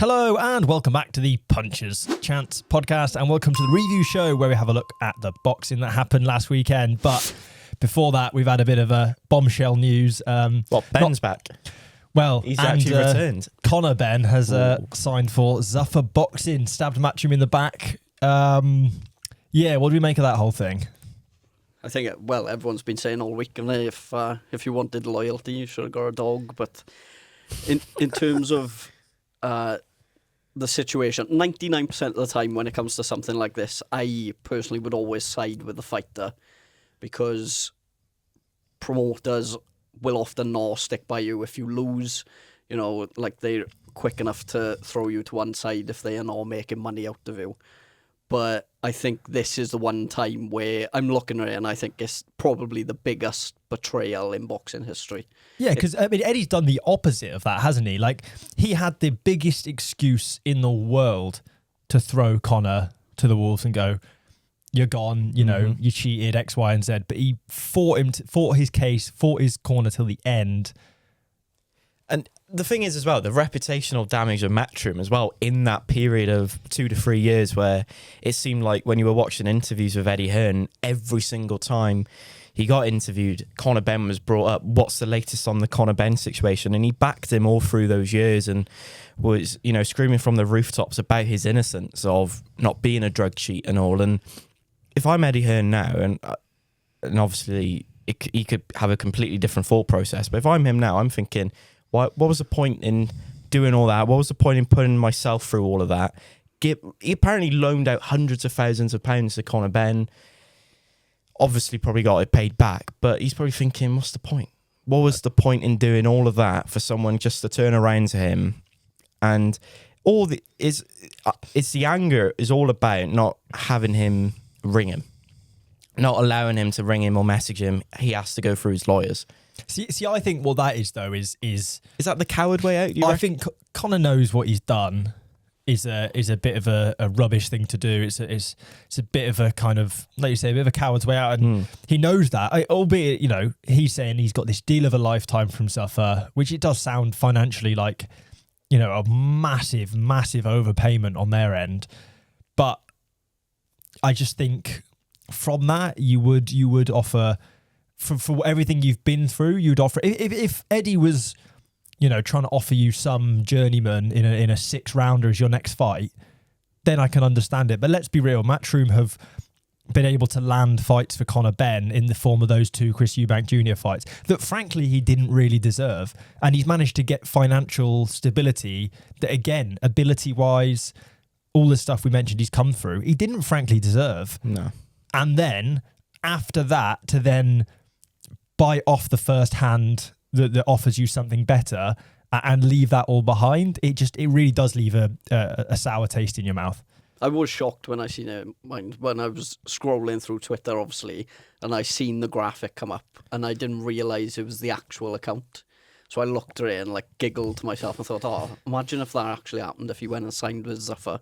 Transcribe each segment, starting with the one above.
Hello and welcome back to the Punchers Chance podcast, and welcome to the review show where we have a look at the boxing that happened last weekend. But before that, we've had a bit of a bombshell news. Ben's back. Well, he's actually returned. Connor Benn has signed for Zuffa Boxing, stabbed Matchroom in the back. Yeah, what do we make of that whole thing? I think, everyone's been saying all week, and if you wanted loyalty, you should have got a dog. But in terms of the situation, 99% of the time when it comes to something like this, I personally would always side with the fighter, because promoters will often not stick by you if you lose. You know, like, they're quick enough to throw you to one side if they are not making money out of you. But I think this is the one time where I'm looking at it and I think it's probably the biggest betrayal in boxing history. Yeah, because Eddie's done the opposite of that, hasn't he? Like, he had the biggest excuse in the world to throw Connor to the wolves and go, "You're gone. You know, you cheated X, Y, and Z." But he fought his case, fought his corner till the end. And the thing is as well, the reputational damage of Matchroom as well in that period of 2 to 3 years, where it seemed like when you were watching interviews with Eddie Hearn, every single time he got interviewed, Connor Benn was brought up. What's the latest on the Connor Benn situation? And he backed him all through those years and was, you know, screaming from the rooftops about his innocence of not being a drug cheat and all. And if I'm Eddie Hearn now, and obviously he could have a completely different thought process, but if I'm him now, I'm thinking, what was the point in doing all that? What was the point in putting myself through all of that? He apparently loaned out hundreds of thousands of pounds to Connor Benn. Obviously probably got it paid back, but he's probably thinking, what's the point? What was the point in doing all of that for someone just to turn around to him? And it's the anger is all about not having him ring him, not allowing him to ring him or message him. He has to go through his lawyers. See, I think what that is, though, is that the coward way out? I think Connor knows what he's done is a bit of a rubbish thing to do. It's a bit of a kind of, like you say, a bit of a coward's way out, and he knows that. Albeit, you know, he's saying he's got this deal of a lifetime from Zuffa, which it does sound financially like, you know, a massive overpayment on their end. But I just think from that you would offer. For everything you've been through, you'd offer. If Eddie was, you know, trying to offer you some journeyman in a 6-rounder as your next fight, then I can understand it. But let's be real, Matchroom have been able to land fights for Connor Benn in the form of those 2 Chris Eubank Jr. fights that, frankly, he didn't really deserve. And he's managed to get financial stability that, again, ability-wise, all the stuff we mentioned he's come through, he didn't frankly deserve. No. And then, after that, to then buy off the first hand that offers you something better and leave that all behind, it really does leave a sour taste in your mouth. I was shocked when I seen it, when I was scrolling through Twitter, obviously, and I seen the graphic come up, and I didn't realise it was the actual account. So I looked at it and giggled to myself and thought, imagine if that actually happened, if he went and signed with Zuffa.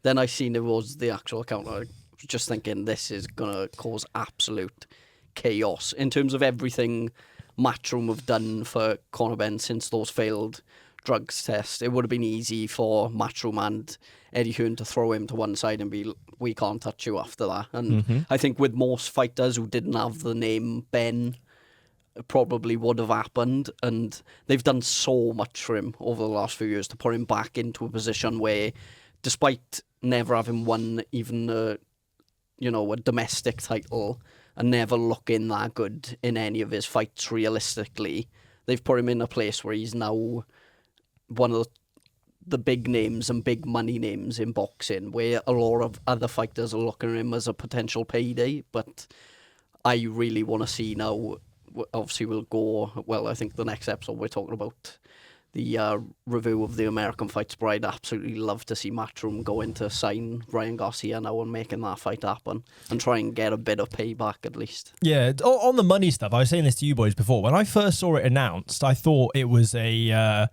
Then I seen it was the actual account. I was just thinking, this is going to cause absolute chaos in terms of everything Matchroom have done for Connor Benn since those failed drugs tests. It would have been easy for Matchroom and Eddie Hearn to throw him to one side and be, we can't touch you after that. And I think with most fighters who didn't have the name Ben, it probably would have happened. And they've done so much for him over the last few years to put him back into a position where, despite never having won even a domestic title and never looking that good in any of his fights realistically, they've put him in a place where he's now one of the big names and big money names in boxing, where a lot of other fighters are looking at him as a potential payday. But I really want to see now, obviously I think the next episode we're talking about the review of the American fights, but I'd absolutely love to see Matchroom going to sign Ryan Garcia now and making that fight happen and try and get a bit of payback at least. Yeah, on the money stuff, I was saying this to you boys before. When I first saw it announced, I thought it was I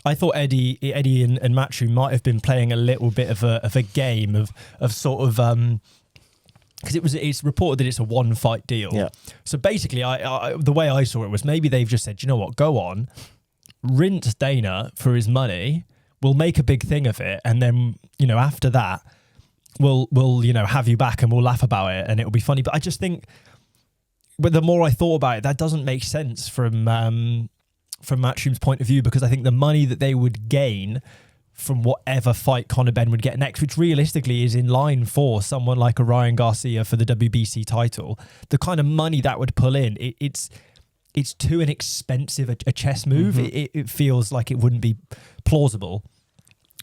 thought Eddie and Matchroom might have been playing a little bit of a game of sort of because it's reported that it's a 1-fight deal. Yeah. So basically, I the way I saw it was maybe they've just said, you know what, go on, rinse Dana for his money. we'll make a big thing of it, and then, you know, after that, we'll you know, have you back and we'll laugh about it and it'll be funny. But I just think, but the more I thought about it, that doesn't make sense from Matchroom's point of view, because I think the money that they would gain from whatever fight Connor Benn would get next, which realistically is in line for someone like a Ryan Garcia for the WBC title, the kind of money that would pull in, it's too inexpensive a chess move. It feels like it wouldn't be plausible.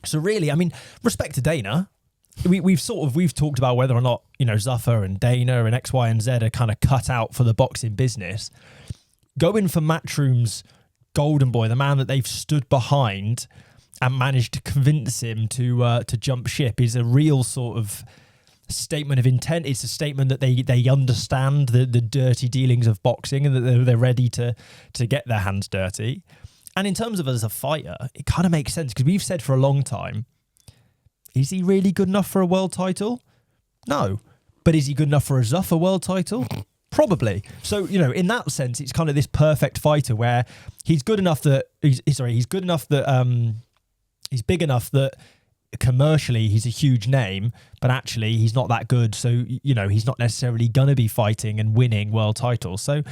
So really, I mean, respect to Dana. We've talked about whether or not, you know, Zuffa and Dana and X, Y, and Z are kind of cut out for the boxing business. Going for Matchroom's golden boy, the man that they've stood behind and managed to convince him to jump ship, is a real sort of statement of intent. It's a statement that they understand the dirty dealings of boxing and that they're ready to get their hands dirty. And in terms of as a fighter, it kind of makes sense, because we've said for a long time, is he really good enough for a world title? No. But is he good enough for a Zuffa world title? Probably. So, you know, in that sense, it's kind of this perfect fighter where he's good enough that he's big enough that commercially he's a huge name, but actually he's not that good. So, you know, he's not necessarily going to be fighting and winning world titles. So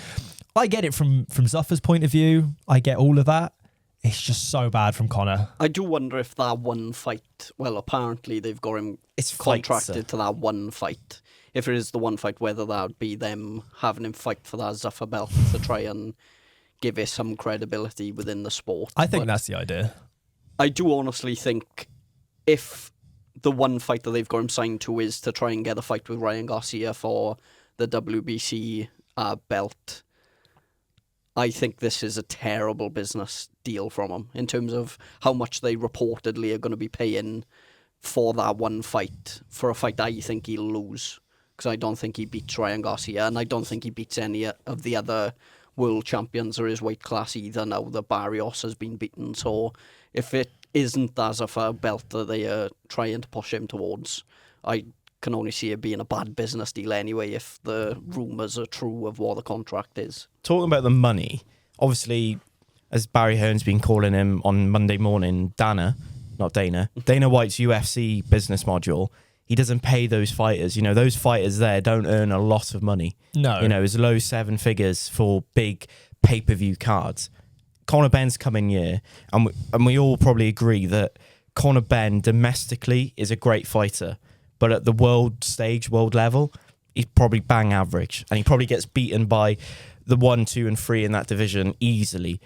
I get it from Zuffa's point of view. I get all of that. It's just so bad from Connor. I do wonder if that one fight, well, apparently they've got him contracted to that one fight. If it is the one fight, whether that would be them having him fight for that Zuffa belt to try and give it some credibility within the sport. I think that's the idea. I do honestly think if the one fight that they've got him signed to is to try and get a fight with Ryan Garcia for the WBC belt, I think this is a terrible business deal from him in terms of how much they reportedly are going to be paying for that one fight, for a fight I think he'll lose, because I don't think he beats Ryan Garcia, and I don't think he beats any of the other world champions or his weight class either now that Barrios has been beaten. So if it isn't as of a belt that they are trying to push him towards, I can only see it being a bad business deal anyway if the rumours are true of what the contract is. Talking about the money, obviously, as Barry Hearn's been calling him on Monday morning, Dana White's UFC business module, he doesn't pay those fighters. You know, those fighters there don't earn a lot of money. No. You know, it's low seven figures for big pay-per-view cards. Connor Benn's coming year, and we all probably agree that Connor Benn domestically is a great fighter, but at the world stage, world level, he's probably bang average, and he probably gets beaten by the 1, 2, and 3 in that division easily.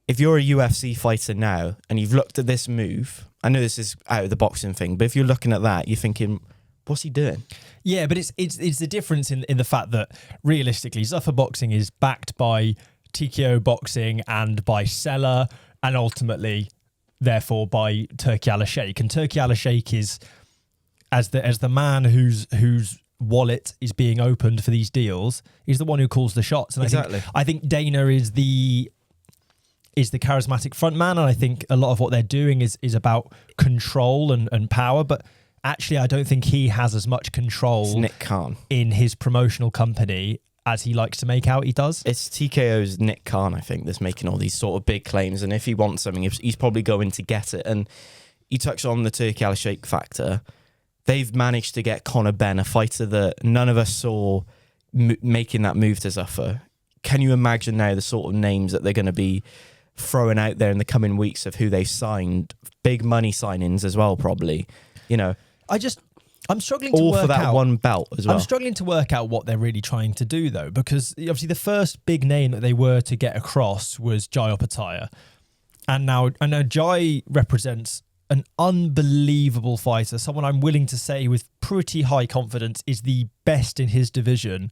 If you're a UFC fighter now and you've looked at this move, I know this is out of the boxing thing, but if you're looking at that, you're thinking, what's he doing? Yeah, but it's the difference in the fact that realistically, Zuffa Boxing is backed by TKO Boxing and by Seller, and ultimately, therefore, by Turki Al-Sheikh. And Turki Al-Sheikh is as the man whose wallet is being opened for these deals, is the one who calls the shots. And exactly. I think Dana is the charismatic front man, and I think a lot of what they're doing is about control and power, but actually I don't think he has as much control it's Nick Khan in his promotional company as he likes to make out he does. It's TKO's Nick Khan, I think, that's making all these sort of big claims, and if he wants something, he's probably going to get it. And you touched on the Turki Al-Sheikh factor. They've managed to get Connor Benn, a fighter that none of us saw making that move to Zuffa. Can you imagine now the sort of names that they're going to be throwing out there in the coming weeks of who they've signed? Big money signings as well, probably. You know, I'm struggling to all work for that out, one belt as well. I'm struggling to work out what they're really trying to do, though, because obviously the first big name that they were to get across was Jai Opataya. And now Jai represents an unbelievable fighter, someone I'm willing to say with pretty high confidence is the best in his division,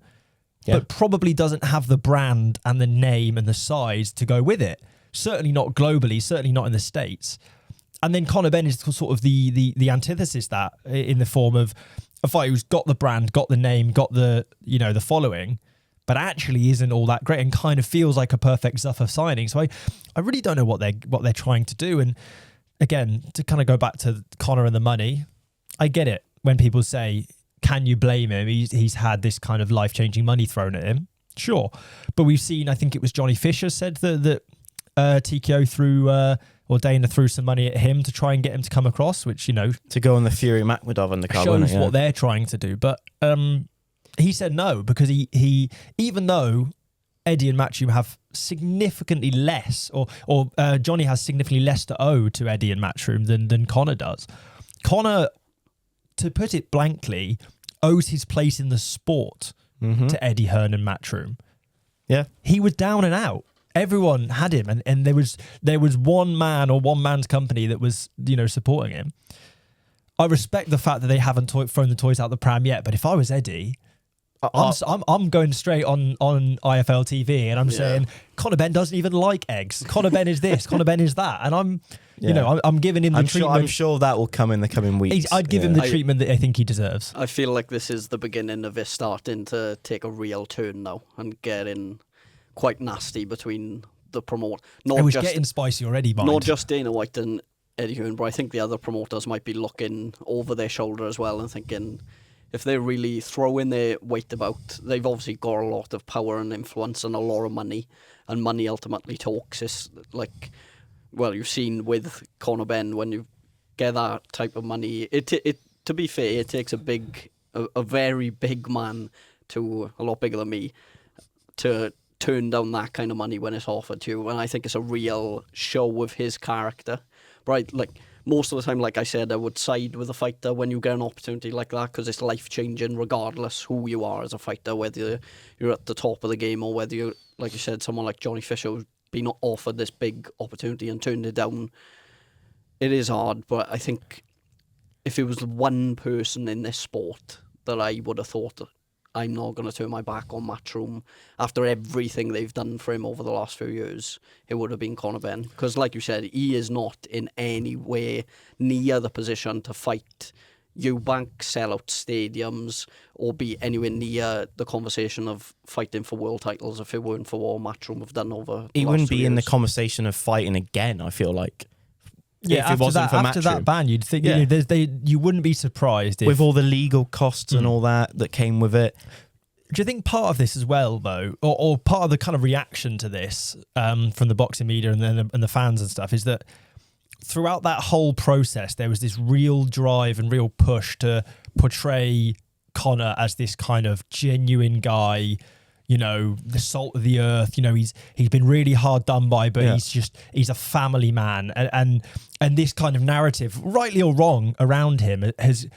but probably doesn't have the brand and the name and the size to go with it. Certainly not globally, certainly not in the States. And then Connor Benn is sort of the antithesis that, in the form of a fighter who's got the brand, got the name, got the the following, but actually isn't all that great and kind of feels like a perfect Zuffa signing. So I really don't know what they're trying to do. And again, to kind of go back to Connor and the money, I get it when people say, can you blame him? He's had this kind of life-changing money thrown at him. Sure. But we've seen, I think it was Johnny Fisher said that TKO threw, Dana threw some money at him to try and get him to come across, which, to go on the Fury Makhmudov undercard, shows what they're trying to do. But he said no, because he even though Eddie and Matchroom have significantly less, or Johnny has significantly less to owe to Eddie and Matchroom than Connor does. Connor, to put it blankly, owes his place in the sport to Eddie, Hearn and Matchroom. Yeah. He was down and out. Everyone had him, and there was one man or one man's company that was, supporting him. I respect the fact that they haven't thrown the toys out the pram yet, but if I was Eddie, I'm going straight on IFL TV and I'm saying Connor Benn doesn't even like eggs. Connor Benn is this, Connor Benn is that, and I'm giving him the treatment. I'm sure that will come in the coming weeks. I'd give him the treatment that I think he deserves. I feel like this is the beginning of it starting to take a real turn now and getting quite nasty between the promoter. It was getting spicy already, mind. Not just Dana White and Eddie Hearn, but I think the other promoters might be looking over their shoulder as well and thinking, if they really throw in their weight about, they've obviously got a lot of power and influence and a lot of money, and money ultimately talks. It's like, well, you've seen with Connor Benn, when you get that type of money, it to be fair, it takes a very big man, to a lot bigger than me, to turn down that kind of money when it's offered to you. And I think it's a real show of his character. Right, like, most of the time, like I said, I would side with a fighter when you get an opportunity like that, because it's life-changing regardless who you are as a fighter, whether you're at the top of the game or whether you're, like you said, someone like Johnny Fisher who's been offered this big opportunity and turned it down. It is hard, but I think if it was one person in this sport that I would have thought, I'm not going to turn my back on Matchroom after everything they've done for him over the last few years, it would have been Connor Benn. Because like you said, he is not in any way near the position to fight Eubank, sell out stadiums, or be anywhere near the conversation of fighting for world titles if it weren't for what Matchroom have done over the He last wouldn't 2 be in the years. conversation of fighting again, I feel like. Yeah, if it wasn't for after that Matchroom. ban, you'd think you wouldn't be surprised if, With all the legal costs and all that came with it. Do you think part of this as well, though, or part of the kind of reaction to this from the boxing media and the fans and stuff, is that throughout that whole process, there was this real drive and real push to portray Connor as this kind of genuine guy, the salt of the earth. He's been really hard done by, but he's a family man, and this kind of narrative, rightly or wrong, around him has,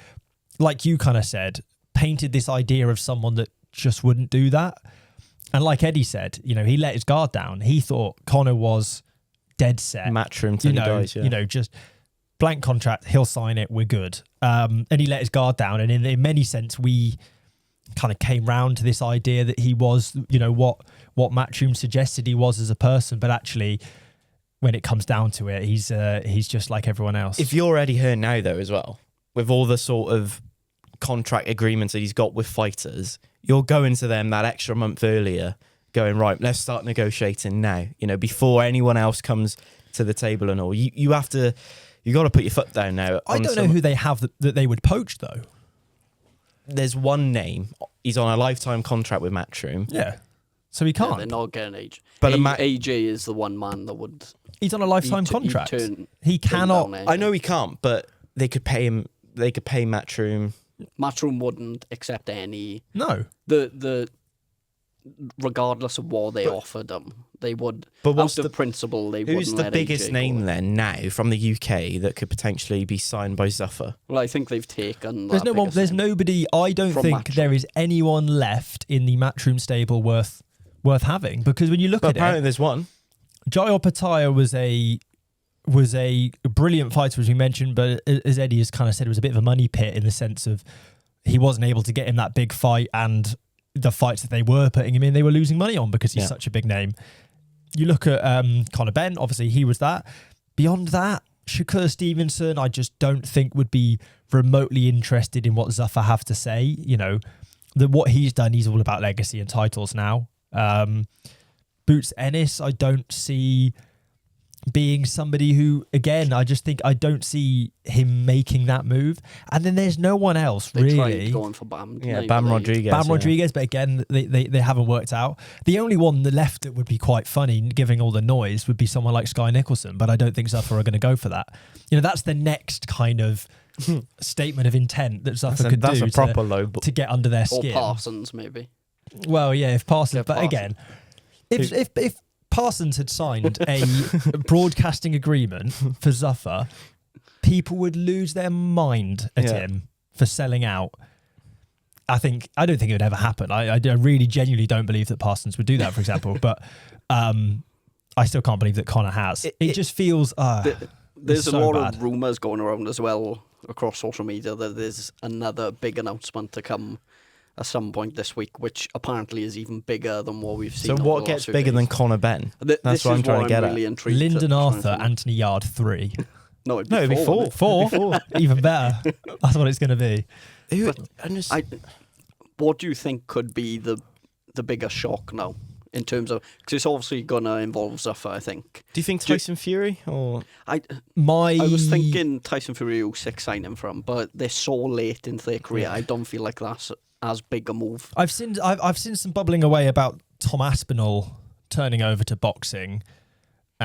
like you kind of said, painted this idea of someone that just wouldn't do that. And like Eddie said, he let his guard down. He thought Connor was dead set. Matchroom till he dies, just blank contract, he'll sign it, we're good. And he let his guard down. And in many sense, we kind of came round to this idea that he was, what Matchroom suggested he was as a person. But actually, when it comes down to it, he's just like everyone else. If you're Eddie Hearn now, though, as well, with all the sort of contract agreements that he's got with fighters, you're going to them that extra month earlier, going, right, let's start negotiating now, before anyone else comes to the table and all. You got to put your foot down now. I don't know who they have that they would poach, though. There's one name. He's on a lifetime contract with Matchroom. Yeah. So he can't. Yeah, they're not getting AJ. But AJ is the one man that would... He's on a lifetime contract. He cannot... down I know he can't, but they could pay him. They could pay Matchroom. Matchroom wouldn't accept any... No. The regardless of what they offered them, they would. But what's out of the principle? They wouldn't Who's the let biggest AJ name go. then now from the UK that could potentially be signed by Zuffa? Well, I think they've taken. There's that no one. biggest There's name. nobody. I don't From think Matchroom. there is anyone left in the Matchroom stable worth having, because when you look But at apparently it, there's one. Jai Opataya was a brilliant fighter, as we mentioned, but as Eddie has kind of said, it was a bit of a money pit in the sense of he wasn't able to get him that big fight, and the fights that they were putting him in, they were losing money on because he's such a big name. You look at Connor Benn, obviously he was that. Beyond that, Shakur Stevenson, I just don't think would be remotely interested in what Zuffa have to say. You know, that what he's done, he's all about legacy and titles now. Boots Ennis, I don't see being somebody who, again, I just think I don't see him making that move. And then there's no one else They really. tried going for Bam. Bam Rodriguez. Bam Rodriguez, but again, they haven't worked out. The only one left that would be quite funny, giving all the noise, would be someone like Sky Nicholson, but I don't think Zuffa are going to go for that. That's the next kind of statement of intent that Zuffa could that's do a proper low to get under their skin. Or Parsons, maybe. Well, yeah, if Parsons, Yeah, but Parsons. again, if Parsons had signed a broadcasting agreement for Zuffa, people would lose their mind at him for selling out. I don't think it would ever happen. I really genuinely don't believe that Parsons would do that, for example. But I still can't believe that Connor has. It just feels there's so a lot bad. of rumours going around as well across social media that there's another big announcement to come at some point this week, which apparently is even bigger than what we've seen. So over what the gets last few bigger days. than Connor Benn? This what I'm is trying to get really at. intrigued to Lyndon try and Arthur, find. Anthony Yard 3. No, it'd No, it'd be wouldn't it? 4? Even better. That's what it's going to be. What do you think could be the bigger shock now in terms of, because it's obviously going to involve Zuffa, I think. Do you think Tyson Fury or I was thinking Tyson Fury 06 signing for him, but they're so late into their career. I don't feel like that's as big a move. I've seen some bubbling away about Tom Aspinall turning over to boxing, but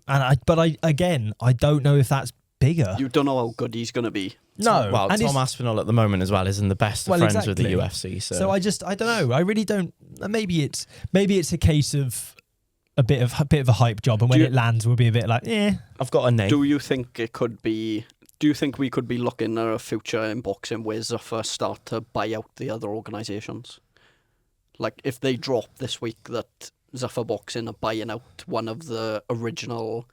I don't know if that's bigger. You don't know how good he's going to be. No, well, and Tom Aspinall at the moment as well isn't the best of friends with the exactly. UFC. So I don't know. I really don't. Maybe it's a case of a bit of a hype job, and when it lands, we'll be a bit like, I've got a name. Do you think it could be? Do you think we could be looking at a future in boxing where Zuffa start to buy out the other organisations? Like if they drop this week that Zuffa Boxing are buying out one of the original,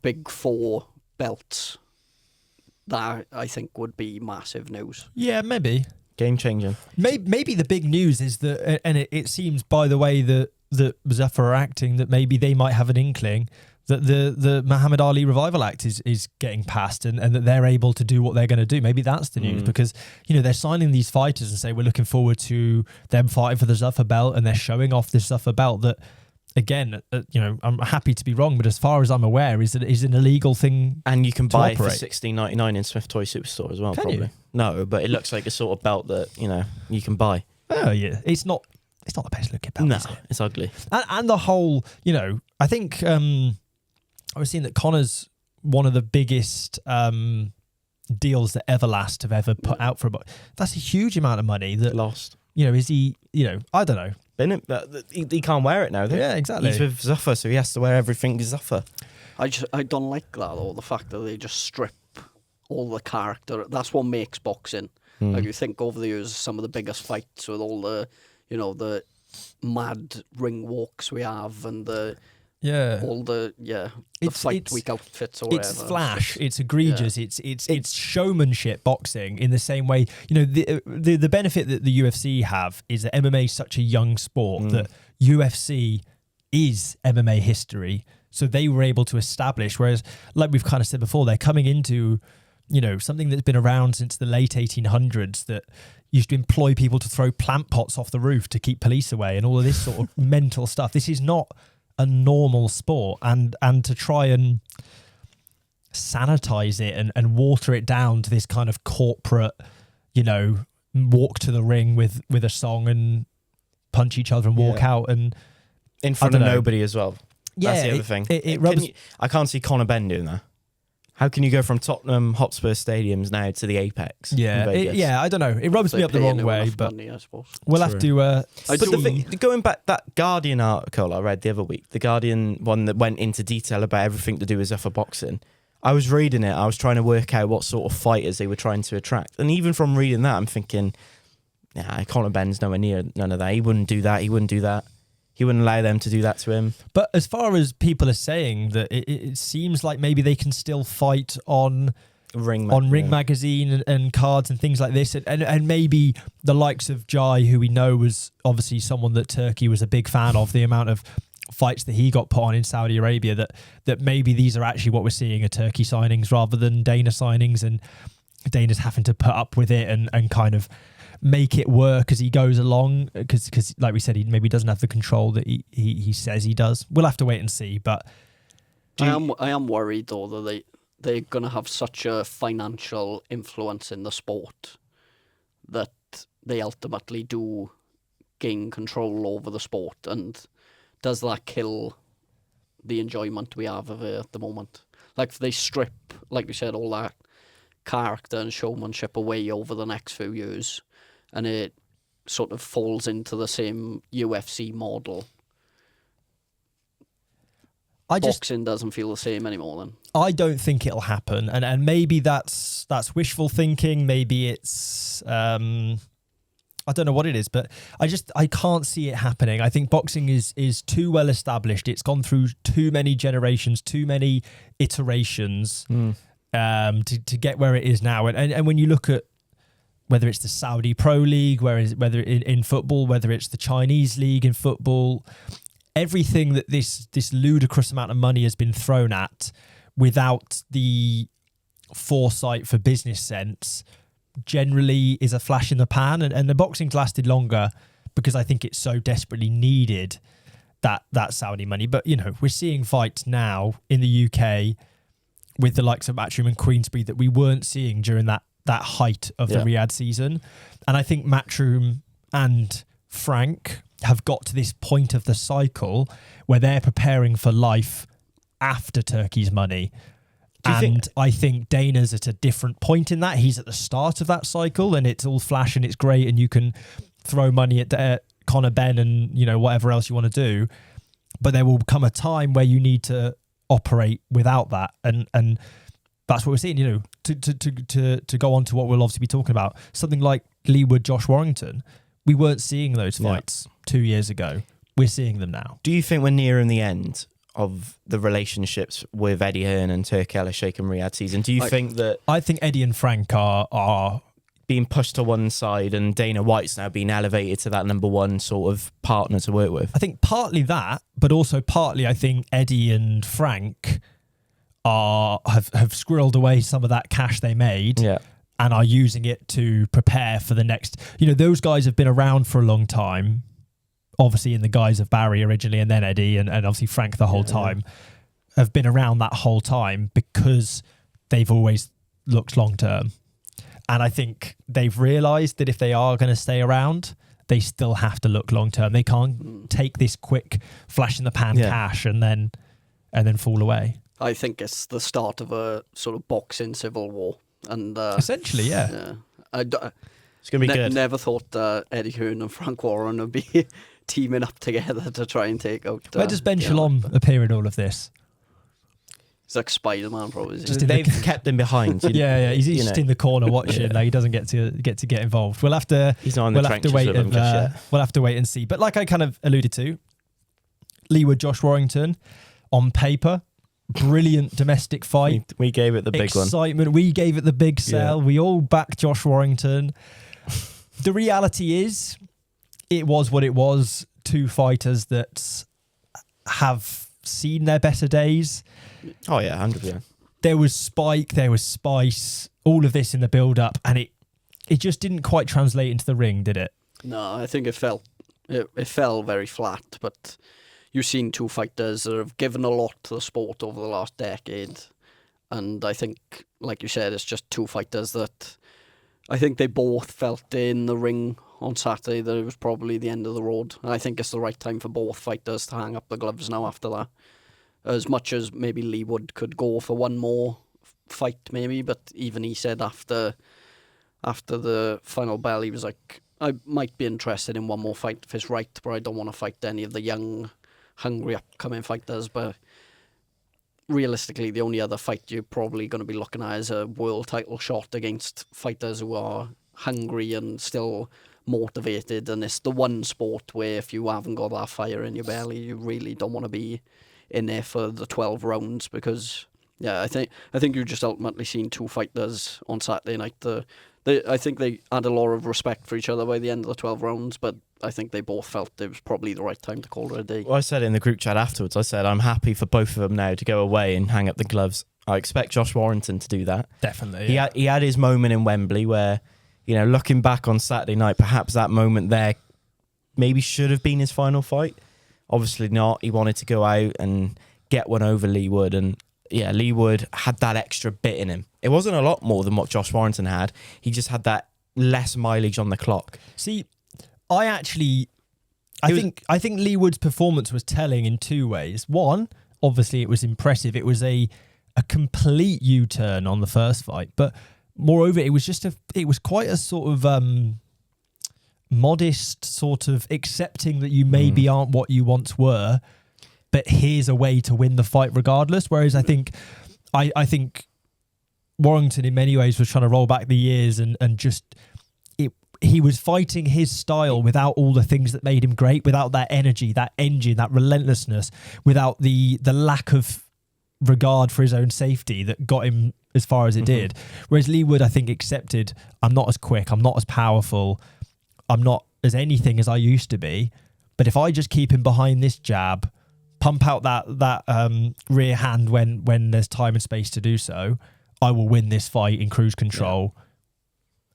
big 4 belts, that I think would be massive news. Yeah, maybe. Game changing. Maybe the big news is that, and it seems by the way that Zuffa are acting, that maybe they might have an inkling that the Muhammad Ali Revival Act is getting passed and that they're able to do what they're going to do. Maybe that's the news because, they're signing these fighters and say we're looking forward to them fighting for the Zuffa belt, and they're showing off this Zuffa belt that, again, I'm happy to be wrong, but as far as I'm aware, is an illegal thing. And you can buy it for operate. $16.99 in Smith Toy Superstore as well, Can probably. you? No, but it looks like a sort of belt that, you can buy. Oh, yeah. It's not the best looking belt, No, is it? it's ugly. And the whole, I think I was seeing that Connor's one of the biggest deals that Everlast have ever put out for a book. That's a huge amount of money. That Lost. Is he? I don't know. He can't wear it now. Though. Yeah, exactly. He's with Zuffa, so he has to wear everything Zuffa. I don't like that though. The fact that they just strip all the character. That's what makes boxing. Like you think over the years, some of the biggest fights with all the, the mad ring walks we have and the. Yeah. All the fight week outfits or whatever. It's flash. It's egregious. Yeah. It's showmanship boxing in the same way. The benefit that the UFC have is that MMA is such a young sport that UFC is MMA history. So they were able to establish, whereas like we've kind of said before, they're coming into, something that's been around since the late 1800s that used to employ people to throw plant pots off the roof to keep police away and all of this sort of mental stuff. This is not a normal sport, and to try and sanitize it and water it down to this kind of corporate, walk to the ring with a song and punch each other and walk out and in front of nobody as well. Yeah, that's the other thing. It rubs. I can't see Connor Benn doing that. How can you go from Tottenham Hotspur stadiums now to the Apex? Yeah, I don't know. It rubs me up the wrong way, but money, I suppose. We'll have to. But the thing, going back, that Guardian article I read the other week, the Guardian one that went into detail about everything to do with Zuffa boxing, I was reading it. I was trying to work out what sort of fighters they were trying to attract, and even from reading that, I'm thinking, Connor Benn's nowhere near none of that. He wouldn't do that. He wouldn't do that. He wouldn't allow them to do that to him. But as far as people are saying, that it seems like maybe they can still fight on Ring Magazine and cards and things like this. And maybe the likes of Jai, who we know was obviously someone that Turkey was a big fan of, the amount of fights that he got put on in Saudi Arabia, that maybe these are actually what we're seeing are Turkey signings rather than Dana signings, and Dana's having to put up with it and kind of make it work as he goes along, because like we said, he maybe doesn't have the control that he says he does. We'll have to wait and see, but I am worried though that they're going to have such a financial influence in the sport that they ultimately do gain control over the sport, and does that kill the enjoyment we have of it at the moment? Like, if they strip, like we said, all that character and showmanship away over the next few years, and it sort of falls into the same UFC model, boxing doesn't feel the same anymore then. I don't think it'll happen, and maybe that's wishful thinking. Maybe it's I don't know what it is, but I can't see it happening. I think boxing is too well established. It's gone through too many generations, too many iterations to get where it is now. And when you look at whether it's the Saudi Pro League, whether in football, whether it's the Chinese League in football, everything that this ludicrous amount of money has been thrown at without the foresight for business sense generally is a flash in the pan, and the boxing's lasted longer because I think it's so desperately needed that Saudi money. But we're seeing fights now in the UK with the likes of Matchroom and Queensberry that we weren't seeing during that height of the Riyadh season. And I think Matchroom and Frank have got to this point of the cycle where they're preparing for life after Turkey's money. I think Dana's at a different point in that. He's at the start of that cycle, and it's all flash and it's great, and you can throw money at Connor Benn and whatever else you want to do. But there will come a time where you need to operate without that, and that's what we're seeing. To go on to what we'll obviously be talking about, something like Leigh Wood, Josh Warrington. We weren't seeing those fights 2 years ago. We're seeing them now. Do you think we're nearing the end of the relationships with Eddie Hearn and Turki Al-Sheikh and Riyadh season? Do you think that... I think Eddie and Frank are being pushed to one side, and Dana White's now being elevated to that number one sort of partner to work with? I think partly that, but also partly I think Eddie and Frank have squirreled away some of that cash they made and are using it to prepare for the next... those guys have been around for a long time, obviously in the guise of Barry originally, and then Eddie, and obviously Frank the whole time, have been around that whole time because they've always looked long term. And I think they've realised that if they are going to stay around, they still have to look long term. They can't take this quick flash in the pan cash and then fall away. I think it's the start of a sort of boxing civil war, and essentially, it's going to be good. Never thought Eddie Hearn and Frank Warren would be teaming up together to try and take out... Where does Ben Shalom appear in all of this? He's like Spider-Man, probably. They've kept him behind. He's just in the corner watching. Like, he doesn't get to get involved. We'll have to... He's not in the trenches with him just yet. We'll have to wait and see. But like I kind of alluded to, Leigh Wood, Josh Warrington, on paper, brilliant domestic fight. We gave it the big one. Excitement. We gave it the big sell. We all backed Josh Warrington. The reality is, it was what it was. Two fighters that have seen their better days. Oh yeah, 100%. There was spike, there was spice, all of this in the build-up, and it just didn't quite translate into the ring, did it? No, I think it fell very flat. But you've seen two fighters that have given a lot to the sport over the last decade, and I think, like you said, it's just two fighters that I think they both felt in the ring on Saturday that it was probably the end of the road. And I think it's the right time for both fighters to hang up the gloves now after that. As much as maybe Leigh Wood could go for one more fight maybe, but even he said after the final bell, he was like, I might be interested in one more fight if it's right, but I don't want to fight any of the young, hungry upcoming fighters. But realistically, the only other fight you're probably going to be looking at is a world title shot against fighters who are hungry and still motivated, and it's the one sport where if you haven't got that fire in your belly, you really don't want to be in there for the 12 rounds, because I think you just ultimately seen two fighters on Saturday night. I think they had a lot of respect for each other by the end of the 12 rounds, but I think they both felt it was probably the right time to call it a day. Well, I said in the group chat afterwards, I said I'm happy for both of them now to go away and hang up the gloves. I expect Josh Warrington to do that. Definitely. He had his moment in Wembley where, looking back on Saturday night, perhaps that moment there maybe should have been his final fight. Obviously not. He wanted to go out and get one over Leigh Wood. And yeah, Leigh Wood had that extra bit in him. It wasn't a lot more than what Josh Warrington had. He just had that less mileage on the clock. See, I think Leigh Wood's performance was telling in two ways. One, obviously it was impressive. It was a complete U-turn on the first fight, but moreover, it was quite a sort of modest sort of accepting that you maybe aren't what you once were, but here's a way to win the fight regardless. Whereas I think Warrington in many ways was trying to roll back the years and just he was fighting his style without all the things that made him great, without that energy, that engine, that relentlessness, without the lack of regard for his own safety that got him as far as it did. Whereas Leigh Wood, I think, accepted, I'm not as quick, I'm not as powerful, I'm not as anything as I used to be, but if I just keep him behind this jab, pump out that rear hand when there's time and space to do so, I will win this fight in cruise control.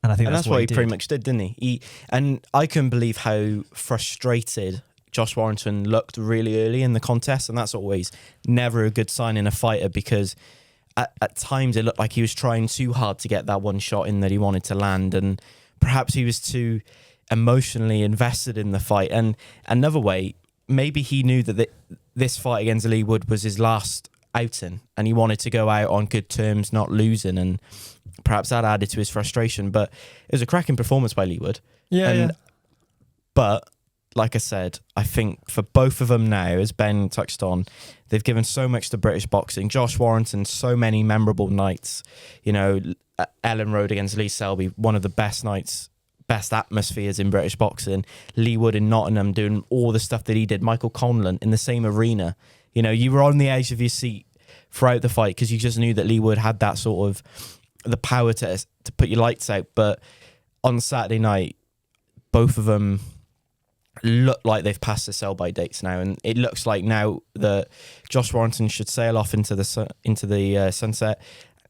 And I think that's what he pretty much did, didn't he? And I couldn't believe how frustrated Josh Warrington looked really early in the contest, and that's always never a good sign in a fighter, because at times it looked like he was trying too hard to get that one shot in that he wanted to land, and perhaps he was too emotionally invested in the fight. And another way, maybe he knew that this fight against Leigh Wood was his last outing, and he wanted to go out on good terms, not losing, and perhaps that added to his frustration. But it was a cracking performance by Leigh Wood. But like I said, I think for both of them now, as Ben touched on, they've given so much to British boxing. Josh Warrington, so many memorable nights. You know, Ellen Road against Lee Selby, one of the best nights, best atmospheres in British boxing. Leigh Wood in Nottingham doing all the stuff that he did. Michael Conlon in the same arena. You know, you were on the edge of your seat throughout the fight because you just knew that Leigh Wood had that sort of the power to put your lights out. But on Saturday night, both of them look like they've passed the sell-by dates now, and it looks like now that Josh Warrington should sail off into the sunset,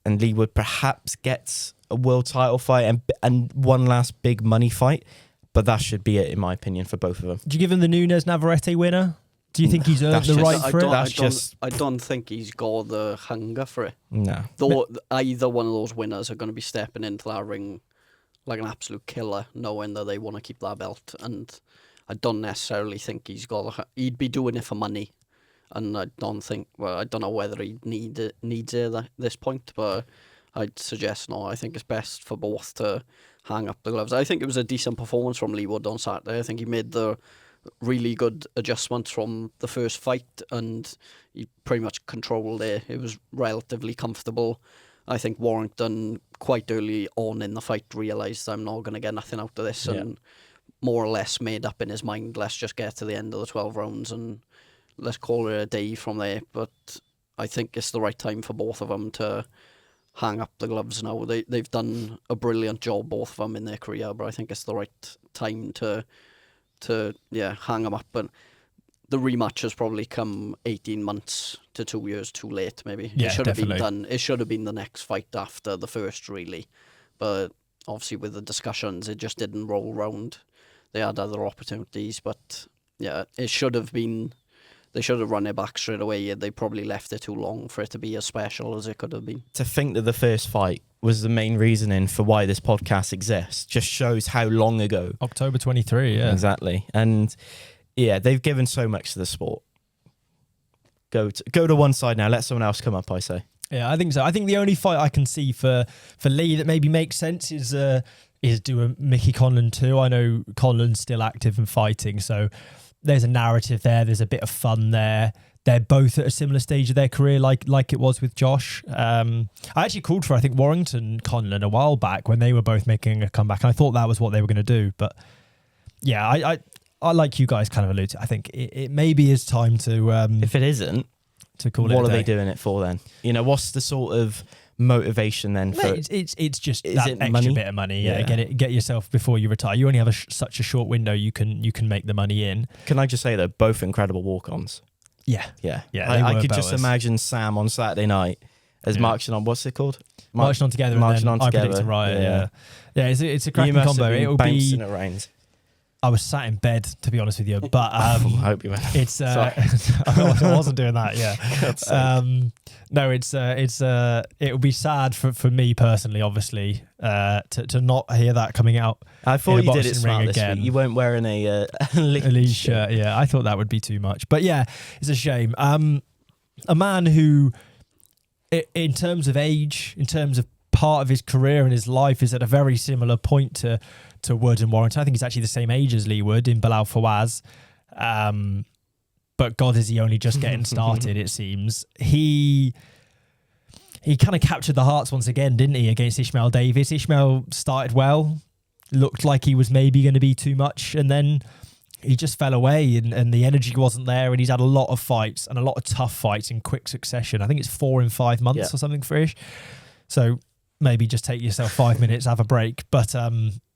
and Leigh Wood perhaps gets a world title fight and one last big money fight. But that should be it, in my opinion, for both of them. Do you give him the Nunes Navarrete winner? Do you think he's earned the right for it? I don't think he's got the hunger for it. No. Though either one of those winners are going to be stepping into that ring like an absolute killer, knowing that they want to keep that belt. And I don't necessarily think he'd be doing it for money. And I don't know whether he needs it at this point, but I'd suggest no. I think it's best for both to hang up the gloves. I think it was a decent performance from Leigh Wood on Saturday. I think he made the really good adjustments from the first fight, and he pretty much controlled it. It was relatively comfortable. I think Warrington quite early on in the fight realised I'm not going to get nothing out of this, and more or less made up in his mind, let's just get to the end of the 12 rounds and let's call it a day from there. But I think it's the right time for both of them to hang up the gloves now. They've done a brilliant job, both of them, in their career, but I think it's the right time to hang them up. But the rematch has probably come 18 months to 2 years too late, maybe. Yeah, it should definitely have been done. It should have been the next fight after the first, really. But obviously with the discussions, it just didn't roll round. They had other opportunities, but yeah, it should have been. They should have run it back straight away. They probably left it too long for it to be as special as it could have been. To think that the first fight was the main reasoning for why this podcast exists just shows how long ago. October 23, yeah. Exactly. And yeah, they've given so much to the sport. Go to one side now. Let someone else come up, I say. Yeah, I think so. I think the only fight I can see for Leigh that maybe makes sense is do a Mickey Conlon too. I know Conlon's still active and fighting, so there's a narrative there. There's a bit of fun there. They're both at a similar stage of their career, like it was with Josh. I actually called for, I think, Warrington Conlon a while back when they were both making a comeback, and I thought that was what they were going to do. But yeah, I like you guys kind of allude to. I think it maybe is time to. If it isn't, to call it. What are they doing it for then? You know, what's the sort of motivation then? For it's just that extra money? bit of money. Yeah, get yourself before you retire. You only have such a short window. You can make the money in. Can I just say though, both incredible walk-ons. Yeah. I could just imagine Sam on Saturday night as marching on. What's it called? Marching on together. Marching on together. I predict a riot. Yeah. It's a cracking combo. It'll be bouncing around. I was sat in bed, to be honest with you, but I hope you were. it's I wasn't doing that. Yeah, no, it would be sad for me personally, obviously, to not hear that coming out. I thought you did it boxing smart ring this again. week. You weren't wearing a Lee's shirt. Yeah, I thought that would be too much, but yeah, it's a shame. A man who, in terms of age, in terms of part of his career and his life, is at a very similar point to Wood and Warrington. I think he's actually the same age as Leigh Wood in Bilal Fawaz. But God, is he only just getting started, it seems. He kind of captured the hearts once again, didn't he, against Ishmael Davis. Ishmael started well, looked like he was maybe going to be too much, and then he just fell away and the energy wasn't there, and he's had a lot of fights and a lot of tough fights in quick succession. I think it's 4 in 5 months or something for Ish. So maybe just take yourself 5 minutes, have a break. But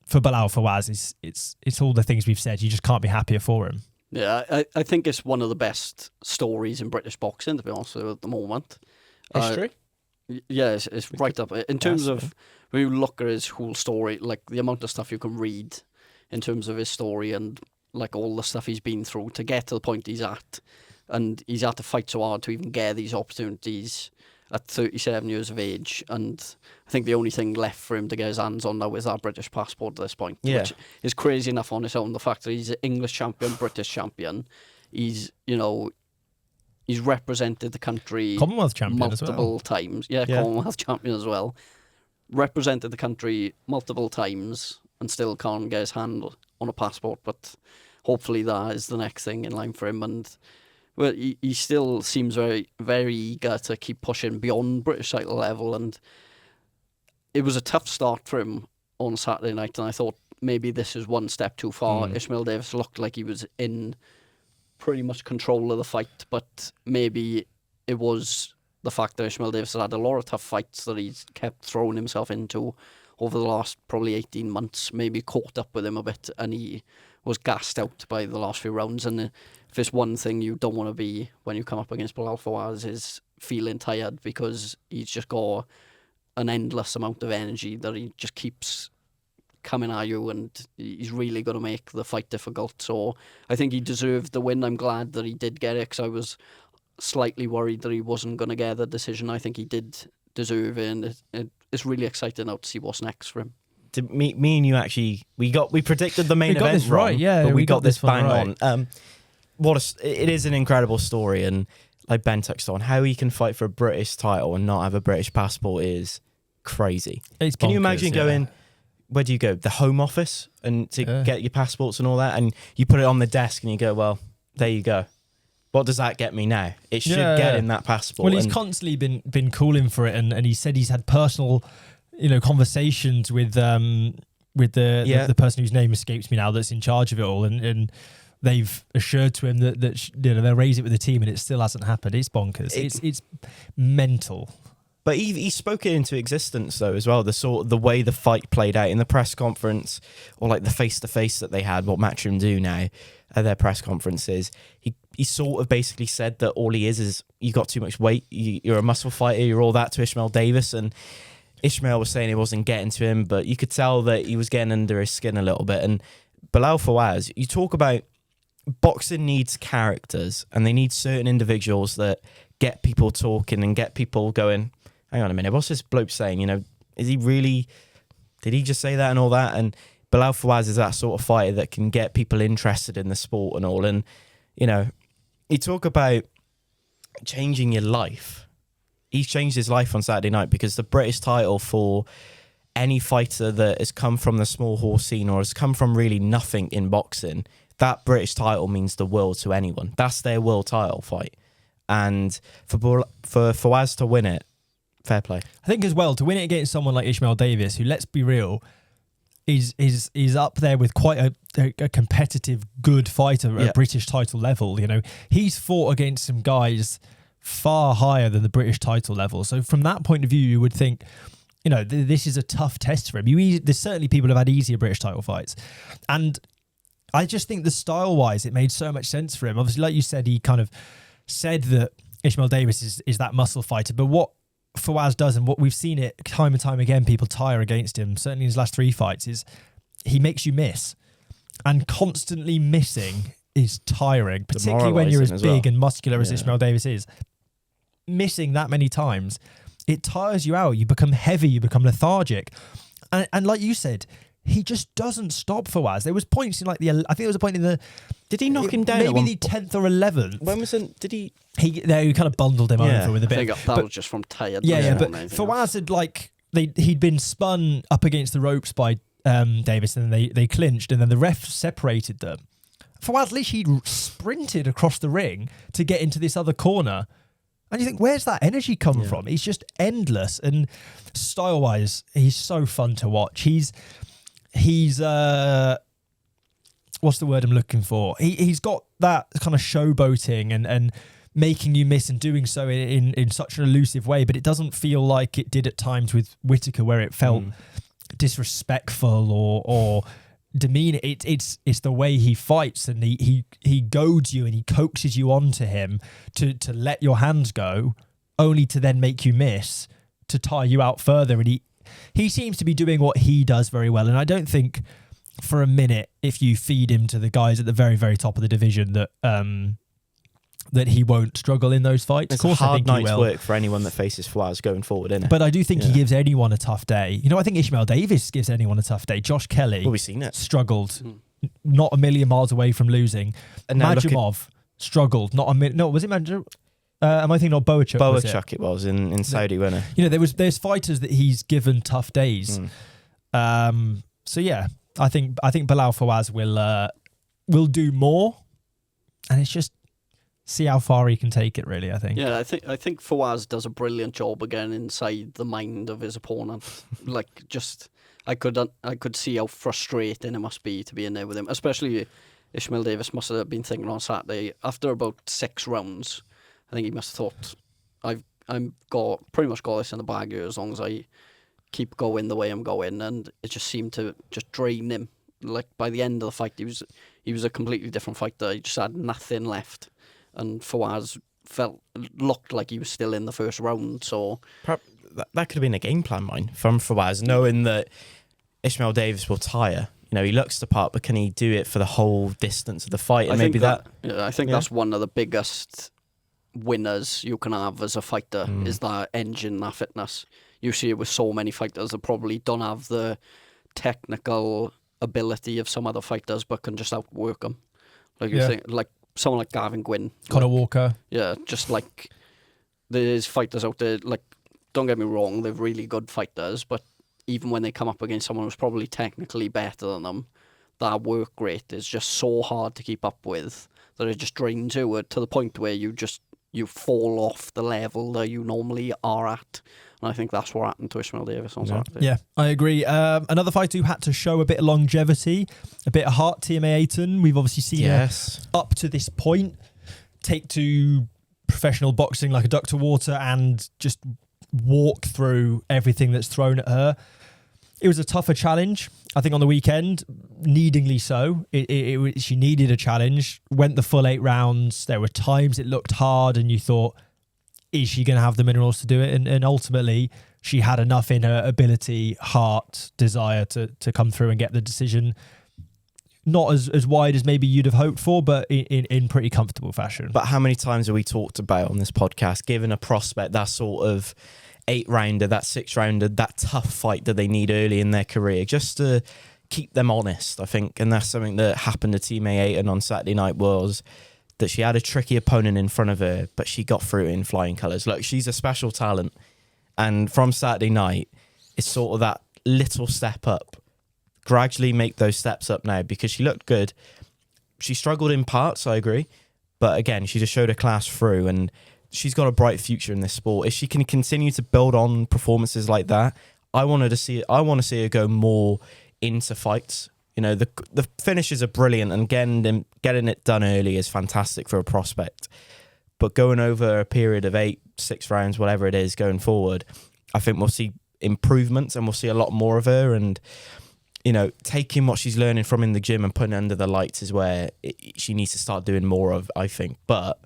for Bilal Fawaz, it's all the things we've said. You just can't be happier for him. Yeah, I think it's one of the best stories in British boxing, to be honest with you, at the moment. History? Yeah, it's right up. In terms of, when you look at his whole story, like the amount of stuff you can read in terms of his story and like all the stuff he's been through to get to the point he's at. And he's had to fight so hard to even get these opportunities at 37 years of age, and I think the only thing left for him to get his hands on now is that British passport at this point, which is crazy enough on its own. The fact that he's an English champion, British champion, he's represented the country Commonwealth champion multiple times. Yeah, Commonwealth champion as well. Represented the country multiple times and still can't get his hand on a passport, but hopefully that is the next thing in line for him. And well, he still seems very, very eager to keep pushing beyond British title level, and it was a tough start for him on Saturday night, and I thought maybe this is one step too far. Ishmael Davis looked like he was in pretty much control of the fight, but maybe it was the fact that Ishmael Davis had a lot of tough fights that he's kept throwing himself into over the last probably 18 months, maybe caught up with him a bit, and he was gassed out by the last few rounds. And if there's one thing you don't want to be when you come up against Bilal Fawaz is feeling tired, because he's just got an endless amount of energy that he just keeps coming at you, and he's really going to make the fight difficult. So I think he deserved the win. I'm glad that he did get it, because I was slightly worried that he wasn't going to get the decision. I think he did deserve it, and it's really exciting now to see what's next for him. Me and you actually we predicted the main got event this right, wrong, yeah, but we got this one bang right. on. It is an incredible story, and like Ben touched on, how he can fight for a British title and not have a British passport is crazy. It's Can you bonkers, imagine going? Where do you go? The Home Office and to get your passports and all that, and you put it on the desk and you go, well, there you go. What does that get me now? It should get in that passport. Well, he's constantly been calling for it, and he said he's had personal, conversations with the person whose name escapes me now that's in charge of it all, and they've assured to him that they'll raise it with the team, and it still hasn't happened. It's bonkers. It's mental. But he spoke it into existence though as well. The way the fight played out in the press conference, or like the face to face that they had. What Matchroom do now at their press conferences, he sort of basically said that all he is you got too much weight. You're a muscle fighter. You're all that to Ishmael Davis, and Ishmael was saying he wasn't getting to him, but you could tell that he was getting under his skin a little bit. And Bilal Fawaz, you talk about boxing needs characters, and they need certain individuals that get people talking and get people going, hang on a minute, what's this bloke saying? Is he really, did he just say that and all that? And Bilal Fawaz is that sort of fighter that can get people interested in the sport and all. And, you talk about changing your life. He's changed his life on Saturday night, because the British title for any fighter that has come from the small horse scene or has come from really nothing in boxing, that British title means the world to anyone. That's their world title fight. And for Fawaz to win it, fair play. I think as well, to win it against someone like Ishmael Davis, who, let's be real, is up there with quite a competitive, good fighter at British title level. He's fought against some guys far higher than the British title level. So from that point of view, you would think, this is a tough test for him. There's certainly people who have had easier British title fights. And I just think the style-wise, it made so much sense for him. Obviously, like you said, he kind of said that Ishmael Davis is that muscle fighter. But what Fawaz does, and what we've seen it time and time again, people tire against him, certainly in his last 3 fights, is he makes you miss. and constantly missing is tiring, particularly when you're as big and muscular as Ishmael Davis is. Missing that many times, it tires you out. You become heavy, you become lethargic. And like you said, he just doesn't stop Fawaz. There was points in I think there was a point in the... Did he knock him down? Maybe the 10th or 11th. When was it? Did he... He kind of bundled him over with a bit. I think that was just from tired. Yeah, but Fawaz had he'd been spun up against the ropes by Davis, and then they clinched, and then the ref separated them. Fawaz literally sprinted across the ring to get into this other corner. And you think, where's that energy come from? He's just endless. And style-wise, he's so fun to watch. He's what's the word I'm looking for? He's got that kind of showboating and making you miss, and doing so in such an elusive way, but it doesn't feel like it did at times with Whittaker, where it felt disrespectful or demeaning. It's the way he fights, and he goads you and he coaxes you onto him to let your hands go, only to then make you miss, to tire you out further. And he seems to be doing what he does very well. And I don't think for a minute, if you feed him to the guys at the very, very top of the division, that he won't struggle in those fights. It's of course, a hard I think he night's will. work for anyone that faces Fawaz going forward, isn't it? But I do think he gives anyone a tough day. I think Ishmael Davis gives anyone a tough day. Josh Kelly we've seen it. Struggled, not a million miles away from losing. And now Majumov struggled, not a million. No, was it Majumov? Am I thinking of Boachuk? Boachuk it was in Saudi, wasn't it? There's fighters that he's given tough days. So yeah, I think Bilal Fawaz will do more, and it's just see how far he can take it, really, I think. Yeah, I think Fawaz does a brilliant job again inside the mind of his opponent. I could see how frustrating it must be to be in there with him, especially Ishmael Davis must have been thinking on Saturday, after about 6 rounds, I think he must have thought, I'm pretty much got this in the bag here as long as I keep going the way I'm going, and it just seemed to just drain him. Like by the end of the fight, he was a completely different fighter. He just had nothing left. And Fawaz looked like he was still in the first round. So that could have been a game plan, from Fawaz, knowing that Ishmael Davis will tire. He looks the part, but can he do it for the whole distance of the fight? And I think that's one of the biggest winners you can have as a fighter is that engine, that fitness. You see it with so many fighters that probably don't have the technical ability of some other fighters, but can just outwork them. You think, like someone like Gavin Gwynn, Conor Walker. Yeah, just like there's fighters out there, like, don't get me wrong, they're really good fighters, but even when they come up against someone who's probably technically better than them, that work rate is just so hard to keep up with that it just drains you to the point where you fall off the level that you normally are at. And I think that's what happened to Ishmael Davis on Saturday. Yeah, I agree. Another fighter who had to show a bit of longevity, a bit of heart, Tiah-Mai Ayton. We've obviously seen her up to this point take to professional boxing like a duck to water and just walk through everything that's thrown at her. It was a tougher challenge, I think, on the weekend, needingly so. She needed a challenge, went the full 8 rounds. There were times it looked hard and you thought, is she going to have the minerals to do it? And ultimately, she had enough in her ability, heart, desire to come through and get the decision. Not as wide as maybe you'd have hoped for, but in pretty comfortable fashion. But how many times have we talked about on this podcast, given a prospect that sort of 8-rounder, that 6-rounder, that tough fight that they need early in their career, just to keep them honest, I think. And that's something that happened to Tiah-Mai Ayton on Saturday night, was that she had a tricky opponent in front of her, but she got through it in flying colours. Look, she's a special talent. And from Saturday night, it's sort of that little step up. Gradually make those steps up now, because she looked good. She struggled in parts, I agree. But again, she just showed her class through, and she's got a bright future in this sport. If she can continue to build on performances like that, I want to see her go more into fights. The finishes are brilliant, and getting it done early is fantastic for a prospect. But going over a period of 6 rounds, whatever it is, going forward, I think we'll see improvements and we'll see a lot more of her. And taking what she's learning from in the gym and putting it under the lights is where she needs to start doing more of, I think. But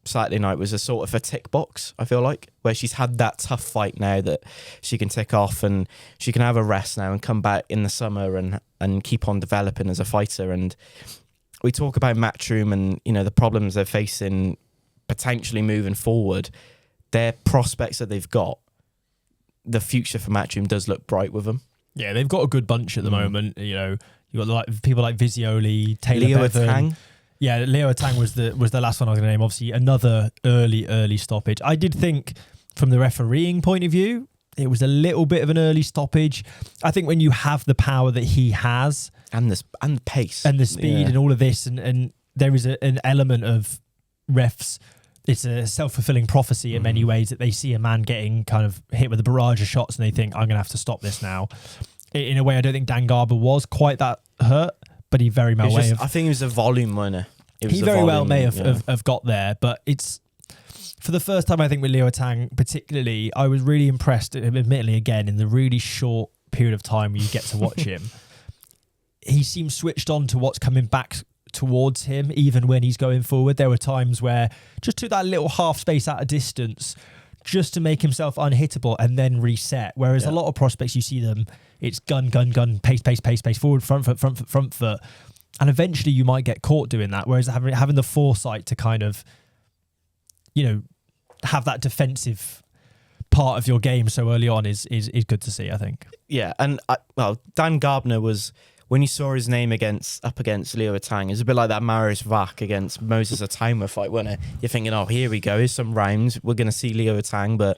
Saturday night was a sort of a tick box, I feel like, where she's had that tough fight now that she can tick off, and she can have a rest now and come back in the summer and keep on developing as a fighter. And we talk about Matchroom and, you know, the problems they're facing potentially moving forward. Their prospects that they've got, the future for Matchroom does look bright with them. Yeah, they've got a good bunch at the moment. You know, you got people like Visioli, Taylor Leo Bevan. Atang. Yeah, Leo Atang was the last one I was going to name. Obviously, another early stoppage. I did think, from the refereeing point of view, it was a little bit of an early stoppage. I think when you have the power that he has, And the pace. and the speed and all of this, and there is an element of refs. It's a self-fulfilling prophecy in many ways that they see a man getting kind of hit with a barrage of shots and they think, I'm going to have to stop this now. In a way, I don't think Dan Garber was quite that hurt, but he very well may have. I think it was a volume winner. He very well may have got there, but it's for the first time, I think, with Leo Atang particularly, I was really impressed, admittedly, again, in the really short period of time you get to watch him. He seems switched on to what's coming back towards him, even when he's going forward. There were times where just took that little half space out of distance just to make himself unhittable and then reset. Whereas a lot of prospects, you see them, it's gun, pace, forward, front foot. And eventually you might get caught doing that. Whereas having the foresight to kind of, you know, have that defensive part of your game so early on is good to see, I think. Yeah, and Dan Gardner was, when you saw his name up against Leo Atang, it was a bit like that Marius Vach against Moses Itauma fight, wasn't it? You're thinking, oh, here we go, here's some rounds. We're going to see Leo Atang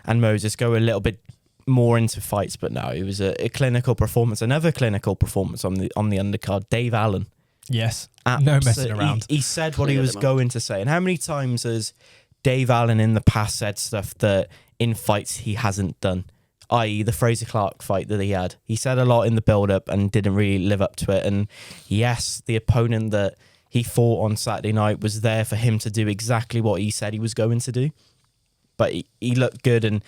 and Moses go a little bit more into fights, but no, it was a clinical performance. Another clinical performance on the undercard. Dave Allen. Yes, no messing around. He said what he was going to say. And how many times has Dave Allen in the past said stuff that in fights he hasn't done? I.e. the Fraser Clark fight that he had. He said a lot in the build-up and didn't really live up to it. And yes, the opponent that he fought on Saturday night was there for him to do exactly what he said he was going to do. But he looked good, and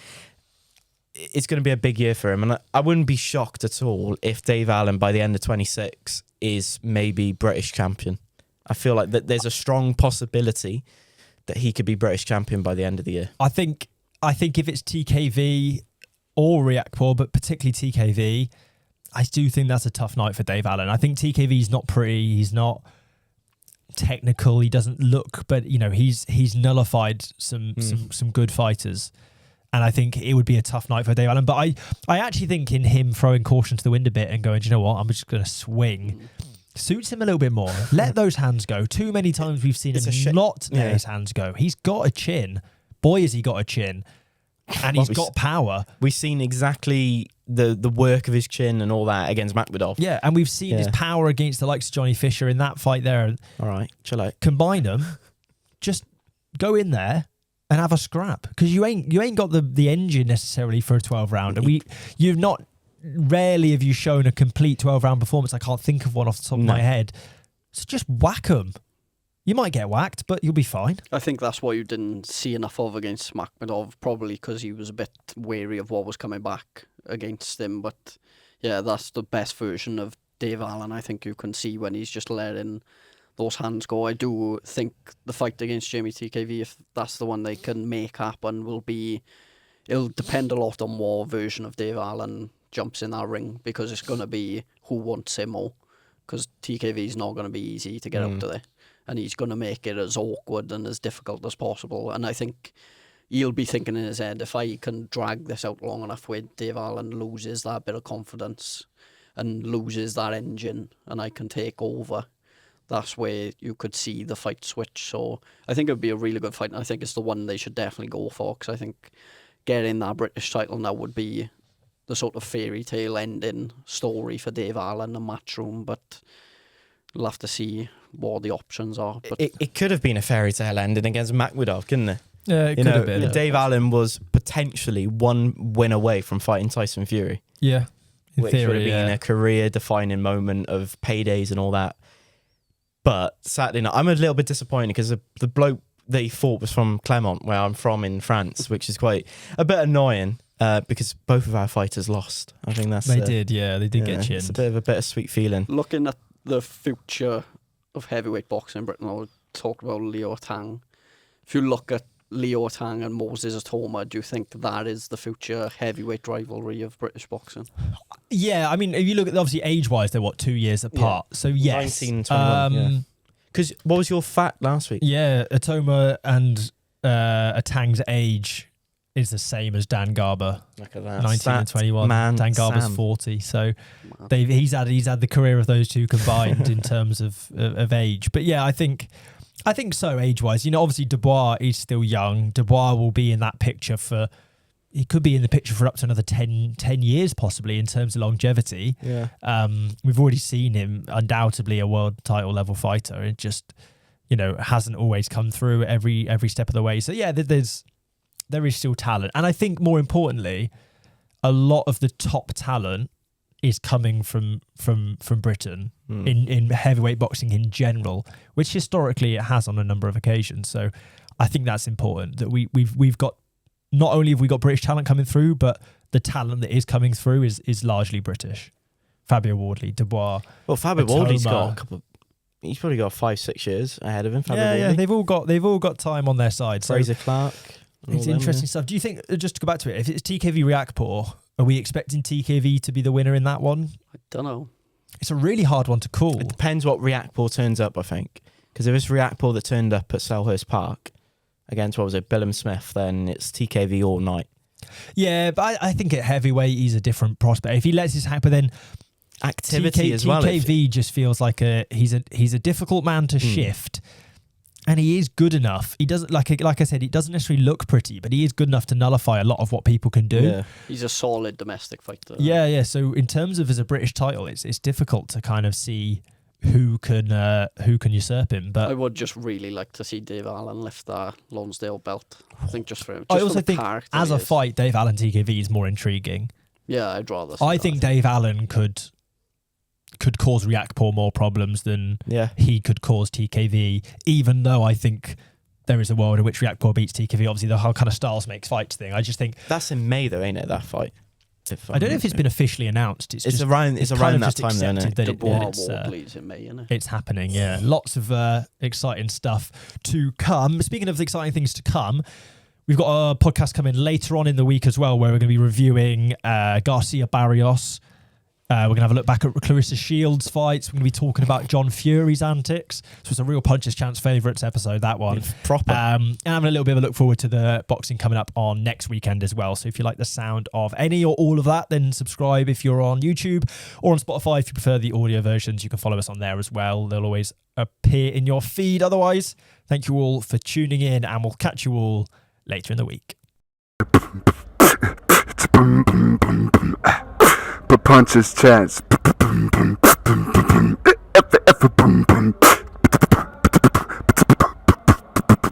it's going to be a big year for him. And I wouldn't be shocked at all if Dave Allen, by the end of 26, is maybe British champion. I feel like that there's a strong possibility that he could be British champion by the end of the year. I think if it's TKV or Riakporhe, but particularly TKV, I do think that's a tough night for Dave Allen. I think TKV's not pretty, he's not technical, he doesn't look, but you know, he's nullified some good fighters. And I think it would be a tough night for Dave Allen. But I actually think in him throwing caution to the wind a bit and going, do you know what, I'm just going to swing, suits him a little bit more. Let those hands go. Too many times we've seen him not let his hands go. He's got a chin. Boy, has he got a chin. And he's got power. We've seen exactly the work of his chin and all that against Makhmudov. Yeah, and we've seen his power against the likes of Johnny Fisher in that fight there. All right, chill out. Combine them, just go in there and have a scrap, because you ain't got the engine necessarily for a 12-rounder. You've not rarely have you shown a complete 12-round performance. I can't think of one off the top of my head. So just whack them. You might get whacked, but you'll be fine. I think that's what you didn't see enough of against Makhmudov, probably because he was a bit wary of what was coming back against him. But yeah, that's the best version of Dave Allen I think you can see when he's just letting those hands go. I do think the fight against Jamie TKV, if that's the one they can make happen, it'll depend a lot on what version of Dave Allen jumps in that ring, because it's going to be who wants him more, because TKV is not going to be easy to get out of there. And he's going to make it as awkward and as difficult as possible. And I think he'll be thinking in his head, if I can drag this out long enough where Dave Allen loses that bit of confidence and loses that engine and I can take over, that's where you could see the fight switch. So I think it would be a really good fight. And I think it's the one they should definitely go for, because I think getting that British title now would be the sort of fairy tale ending story for Dave Allen and Matchroom. But we'll have to see what the options are. But it could have been a fairy tale ending against Makhmudov, couldn't it? Yeah, it could have been. Dave Allen was potentially one win away from fighting Tyson Fury. Yeah. Which would have been a career-defining moment of paydays and all that. But Saturday night, I'm a little bit disappointed because the bloke that he fought was from Clermont, where I'm from in France, which is quite a bit annoying because both of our fighters lost. I think that's... They did get chinned. It's a bit of a bittersweet feeling. Looking at the future of heavyweight boxing in Britain, I'll talk about Leo Atang. If you look at Leo Atang and Moses Itauma, do you think that is the future heavyweight rivalry of British boxing? Yeah, I mean, if you look at obviously age-wise, they're 2 years apart. So yes, 19, 21, Because what was your fact last week? Yeah, Itauma and Atang's age is the same as Dan Garber. Look at that. 19 and 21. Man, Dan Garber's Sam. 40. So he's had the career of those two combined in terms of age. But yeah, I think so, age-wise. You know, obviously Dubois is still young. Dubois will be in that picture he could be in the picture for up to another 10 years possibly in terms of longevity. Yeah. We've already seen him, undoubtedly a world title level fighter. It just, hasn't always come through every step of the way. So yeah, there is still talent. And I think more importantly, a lot of the top talent is coming from Britain in heavyweight boxing in general, which historically it has on a number of occasions. So I think that's important that we've got, not only have we got British talent coming through, but the talent that is coming through is largely British. Fabio Wardley, Dubois. Well, Fabio Itauma. Wardley's got he's probably got 5-6 years ahead of him. Fabio Yeah, Wardley. they've all got time on their side. So Fraser Clark. it's interesting stuff. Do you think, just to go back to it, if it's TKV Riakporhe, are we expecting TKV to be the winner in that one? I don't know. It's a really hard one to call. It depends what Riakporhe turns up, I think. Because if it's Riakporhe that turned up at Selhurst Park against, Billum Smith, then it's TKV all night. Yeah, but I think at heavyweight he's a different prospect. If he lets this happen, then Activity as well. TKV just feels like he's a difficult man to shift, and he is good enough. He doesn't like I said, it doesn't necessarily look pretty, but he is good enough to nullify a lot of what people can do. Yeah. He's a solid domestic fighter. Yeah. So in terms of as a British title, it's difficult to kind of see who can usurp him. But I would just really like to see Dave Allen lift that Lonsdale belt. I think just for him. I Just also for the think character as he a is. fight, Dave Allen TKV is more intriguing. Yeah, I'd rather see I that. think Dave Allen could cause Riakporhe more problems than he could cause TKV, even though I think there is a world in which Riakporhe beats TKV. Obviously, the whole kind of styles makes fights thing. I just think that's in May though, ain't it? That fight. I don't know if it's been officially announced. It's just, around that time, then, isn't it? Dubois Wardley's in May, isn't it? It's happening. Yeah, lots of exciting stuff to come. Speaking of exciting things to come, we've got a podcast coming later on in the week as well, where we're going to be reviewing Garcia Barrios. We're going to have a look back at Clarissa Shields' fights. We're going to be talking about John Fury's antics. So it's a real Puncher's Chance favourites episode, that one. It's proper. And having a little bit of a look forward to the boxing coming up on next weekend as well. So if you like the sound of any or all of that, then subscribe if you're on YouTube or on Spotify. If you prefer the audio versions, you can follow us on there as well. They'll always appear in your feed. Otherwise, thank you all for tuning in, and we'll catch you all later in the week. Puncher's Chance.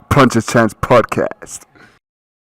Puncher's Chance podcast.